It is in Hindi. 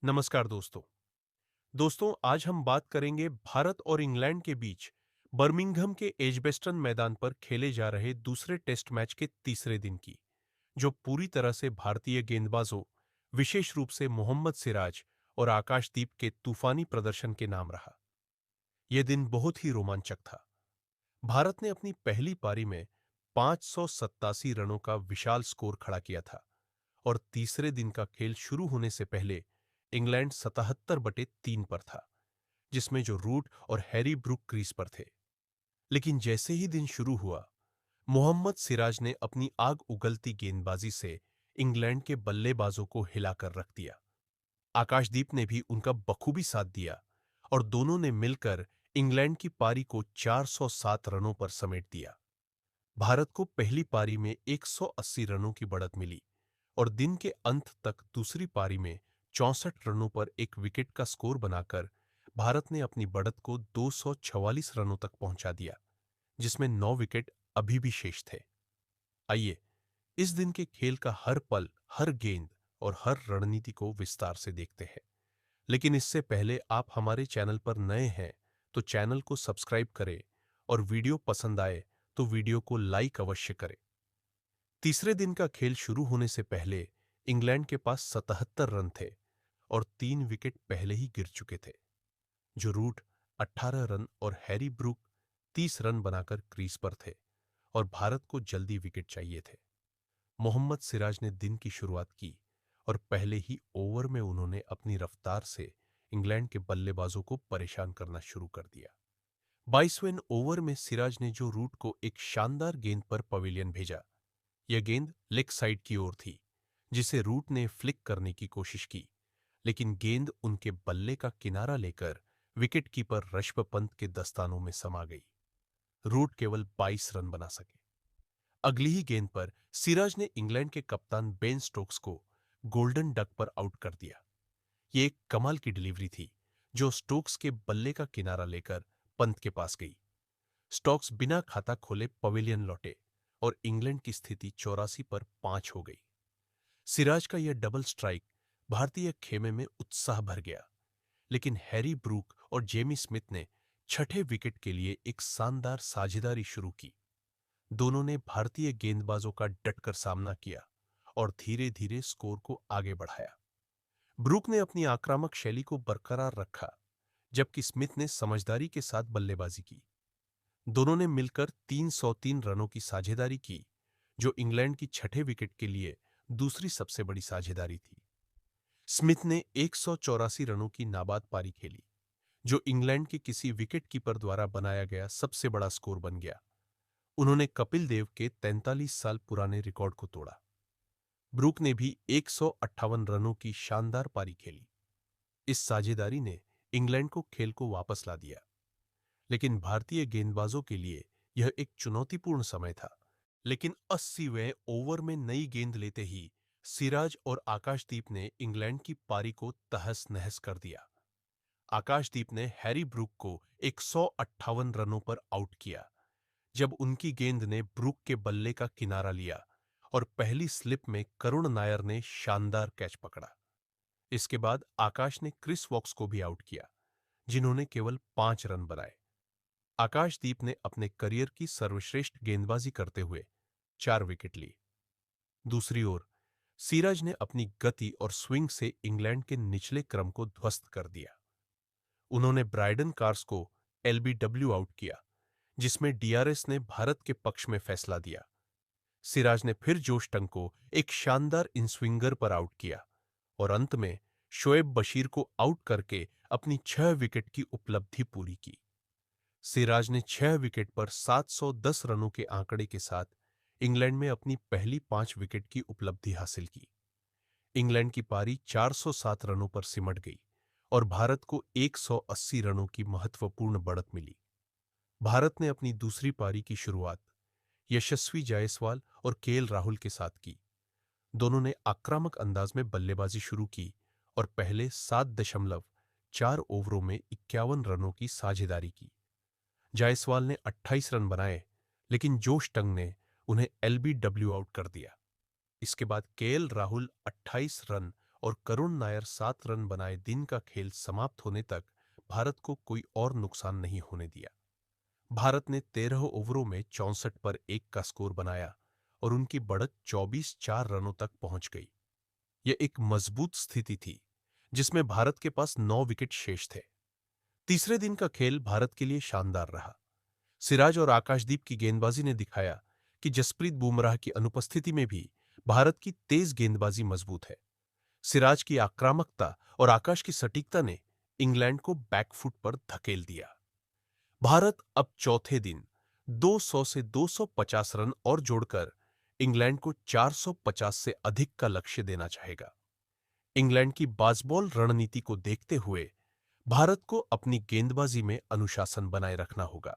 नमस्कार दोस्तों। आज हम बात करेंगे भारत और इंग्लैंड के बीच बर्मिंघम के एजबेस्टन मैदान पर खेले जा रहे दूसरे टेस्ट मैच के तीसरे दिन की, जो पूरी तरह से भारतीय गेंदबाजों, विशेष रूप से मोहम्मद सिराज और आकाशदीप के तूफानी प्रदर्शन के नाम रहा। यह दिन बहुत ही रोमांचक था। भारत ने अपनी पहली पारी में 587 रनों का विशाल स्कोर खड़ा किया था और तीसरे दिन का खेल शुरू होने से पहले इंग्लैंड 77/3 पर था, जिसमें जो रूट और हैरी ब्रूक क्रीज पर थे। लेकिन जैसे ही दिन शुरू हुआ, मोहम्मद सिराज ने अपनी आग उगलती गेंदबाजी से इंग्लैंड के बल्लेबाजों को हिलाकर रख दिया। आकाशदीप ने भी उनका बखूबी साथ दिया और दोनों ने मिलकर इंग्लैंड की पारी को 407 रनों पर समेट दिया। भारत को पहली पारी में 180 रनों की बढ़त मिली और दिन के अंत तक दूसरी पारी में 64 रनों पर एक विकेट का स्कोर बनाकर भारत ने अपनी बढ़त को 244 रनों तक पहुंचा दिया, जिसमें 9 विकेट अभी भी शेष थे। आइए इस दिन के खेल का हर पल, हर गेंद और हर रणनीति को विस्तार से देखते हैं। लेकिन इससे पहले आप हमारे चैनल पर नए हैं तो चैनल को सब्सक्राइब करें और वीडियो पसंद आए तो वीडियो को लाइक अवश्य करें। तीसरे दिन का खेल शुरू होने से पहले इंग्लैंड के पास 77 रन थे और 3 विकेट पहले ही गिर चुके थे। जो रूट 18 रन और हैरी ब्रूक 30 रन बनाकर क्रीज पर थे और भारत को जल्दी विकेट चाहिए थे। मोहम्मद सिराज ने दिन की शुरुआत की और पहले ही ओवर में उन्होंने अपनी रफ्तार से इंग्लैंड के बल्लेबाजों को परेशान करना शुरू कर दिया। 22वें ओवर में सिराज ने जो रूट को एक शानदार गेंद पर पवेलियन भेजा। यह गेंद लेग साइड की ओर थी, जिसे रूट ने फ्लिक करने की कोशिश की, लेकिन गेंद उनके बल्ले का किनारा लेकर विकेट कीपर ऋषभ पंत के दस्तानों में समा गई। रूट केवल 22 रन बना सके। अगली ही गेंद पर सिराज ने इंग्लैंड के कप्तान बेन स्टोक्स को गोल्डन डक पर आउट कर दिया। यह एक कमाल की डिलीवरी थी, जो स्टोक्स के बल्ले का किनारा लेकर पंत के पास गई। स्टोक्स बिना खाता खोले पवेलियन लौटे और इंग्लैंड की स्थिति 84 पर 5 हो गई। सिराज का यह डबल स्ट्राइक भारतीय खेमे में उत्साह भर गया, लेकिन हैरी ब्रूक और जेमी स्मिथ ने छठे विकेट के लिए एक शानदार साझेदारी शुरू की। दोनों ने भारतीय गेंदबाजों का डटकर सामना किया और धीरे धीरे स्कोर को आगे बढ़ाया। ब्रूक ने अपनी आक्रामक शैली को बरकरार रखा, जबकि स्मिथ ने समझदारी के साथ बल्लेबाजी की। दोनों ने मिलकर 303 रनों की साझेदारी की, जो इंग्लैंड की छठे विकेट के लिए दूसरी सबसे बड़ी साझेदारी थी। स्मिथ ने 184 रनों की नाबाद पारी खेली, जो इंग्लैंड के किसी विकेट कीपर द्वारा बनाया गया सबसे बड़ा स्कोर बन गया। उन्होंने कपिल देव के 43 साल पुराने रिकॉर्ड को तोड़ा। ब्रूक ने भी 158 रनों की शानदार पारी खेली। इस साझेदारी ने इंग्लैंड को खेल को वापस ला दिया, लेकिन भारतीय गेंदबाजों के लिए यह एक चुनौतीपूर्ण समय था। लेकिन 80वें ओवर में नई गेंद लेते ही सिराज और आकाशदीप ने इंग्लैंड की पारी को तहस नहस कर दिया। आकाशदीप ने हैरी ब्रूक को 158 रनों पर आउट किया, जब उनकी गेंद ने ब्रूक के बल्ले का किनारा लिया और पहली स्लिप में करुण नायर ने शानदार कैच पकड़ा। इसके बाद आकाश ने क्रिस वॉक्स को भी आउट किया, जिन्होंने केवल 5 रन बनाए। आकाशदीप ने अपने करियर की सर्वश्रेष्ठ गेंदबाजी करते हुए 4 विकेट ली। दूसरी ओर सिराज ने अपनी गति और स्विंग से इंग्लैंड के निचले क्रम को ध्वस्त कर दिया। उन्होंने ब्रायडन कार्स को एलबीडब्ल्यू आउट किया, जिसमें डीआरएस ने भारत के पक्ष में फैसला दिया। सिराज ने फिर जोश टंग को एक शानदार इनस्विंगर पर आउट किया और अंत में शोएब बशीर को आउट करके अपनी 6 विकेट की उपलब्धि पूरी की। सिराज ने 6 विकेट पर 710 रनों के आंकड़े के साथ इंग्लैंड में अपनी पहली 5 विकेट की उपलब्धि हासिल की। इंग्लैंड की पारी 407 रनों पर सिमट गई और भारत को 180 रनों की महत्वपूर्ण बढ़त मिली। भारत ने अपनी दूसरी पारी की शुरुआत यशस्वी जायसवाल और केएल राहुल के साथ की। दोनों ने आक्रामक अंदाज में बल्लेबाजी शुरू की और पहले 7.4 ओवरों में 51 रनों की साझेदारी की। जायसवाल ने 28 रन बनाए, लेकिन जोश टंग ने उन्हें एलबीडब्ल्यू आउट कर दिया। इसके बाद केएल राहुल 28 रन और करुण नायर 7 रन बनाए दिन का खेल समाप्त होने तक भारत को कोई और नुकसान नहीं होने दिया। भारत ने 13 ओवरों में 64 पर 1 का स्कोर बनाया और उनकी बढ़त 24-4 रनों तक पहुंच गई। यह एक मजबूत स्थिति थी जिसमें भारत के पास 9 विकेट शेष थे। तीसरे दिन का खेल भारत के लिए शानदार रहा। सिराज और आकाशदीप की गेंदबाजी ने दिखाया कि जसप्रीत बुमराह की अनुपस्थिति में भी भारत की तेज गेंदबाजी मजबूत है। सिराज की आक्रामकता और आकाश की सटीकता ने इंग्लैंड को बैकफुट पर धकेल दिया। भारत अब चौथे दिन 200 से 250 रन और जोड़कर इंग्लैंड को 450 से अधिक का लक्ष्य देना चाहेगा। इंग्लैंड की बाजबॉल रणनीति को देखते हुए भारत को अपनी गेंदबाजी में अनुशासन बनाए रखना होगा।